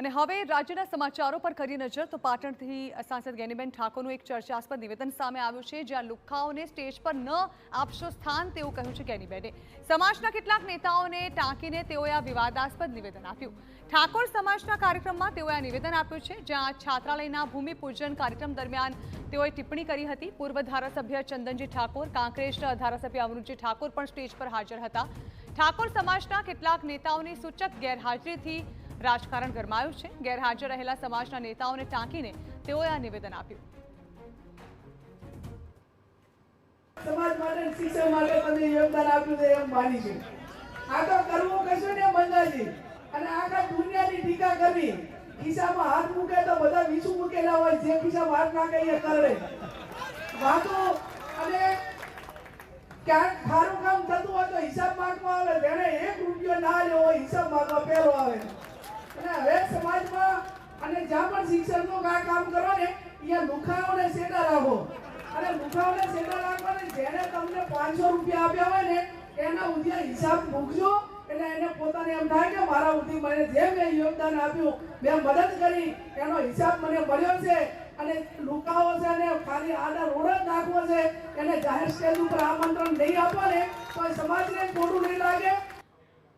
અને હવે રાજ્યના સમાચારો પર કરી નજર તો પાટણથી સાંસદ ગેનીબેન ઠાકોરનું એક ચર્ચાસ્પદ નિવેદન સામે આવ્યું છે, જ્યાં લુખ્ખાઓને સ્ટેજ પર ન આપશો સ્થાન તેવું કહ્યું છે ગેનીબેને। સમાજના કેટલાક નેતાઓને ટાંકીને તેઓએ આ વિવાદાસ્પદ નિવેદન આપ્યું। ઠાકોર સમાજના કાર્યક્રમમાં તેઓએ આ નિવેદન આપ્યું છે, જ્યાં છાત્રાલયના ભૂમિપૂજન કાર્યક્રમ દરમિયાન તેઓએ ટિપ્પણી કરી હતી। પૂર્વ ધારાસભ્ય ચંદનજી ઠાકોર, કાંકરેજ ધારાસભ્ય અમૃતજી ઠાકોર પણ સ્ટેજ પર હાજર હતા। ઠાકોર સમાજના કેટલાક નેતાઓની સૂચક ગેરહાજરીથી રાજકારણ ગરમાયું છે। ગેરહાજર રહેલા સમાજના નેતાઓને ટાંકીને તેઓએ આ નિવેદન આપ્યું। સમાજ માટે શિક્ષણ માટે તમે યોગદાન આપ્યું છે એમ માની છે। આ તો કરવું કશું ને મંગાજી અને આખા દુનિયાની ટીકા કરવી। ખિસ્સામાં હાથ મૂકે તો બધા વિસુ મૂકેલા હોય, જે ખિસ્સામાં હાથ નાખે એ કરડે વાતો। અને ક્યાંક સારું કામ થતું હોય તો હિસાબ માંગવા આવે, જેને 1 રૂપિયો ના લેવો હોય હિસાબ માંગવા પહેલો આવે। અને હવે સમાજમાં અને જ્યાં પણ શિક્ષણનું કામ કરો ને ત્યાં લુખાઓને સેટા રાખો અને લુખાઓને સેટા રાખવાને જેને તમને 500 રૂપિયા આપ્યા હોય ને એના ઉદ્યા હિસાબ મૂકજો, એટલે એને પોતાને એમ થાય કે મારા ઉદ્દી મને જે મેં યોગદાન આપ્યું, મેં મદદ કરી, એનો હિસાબ મને મળ્યો છે। અને લુકાઓ છે ને ખાલી આડા રોડ જ નાખવો છે, એને જાહેર સ્ટેજ ઉપર આમંત્રણ નહીં આપો ને તો સમાજને ખોટું નહીં લાગે।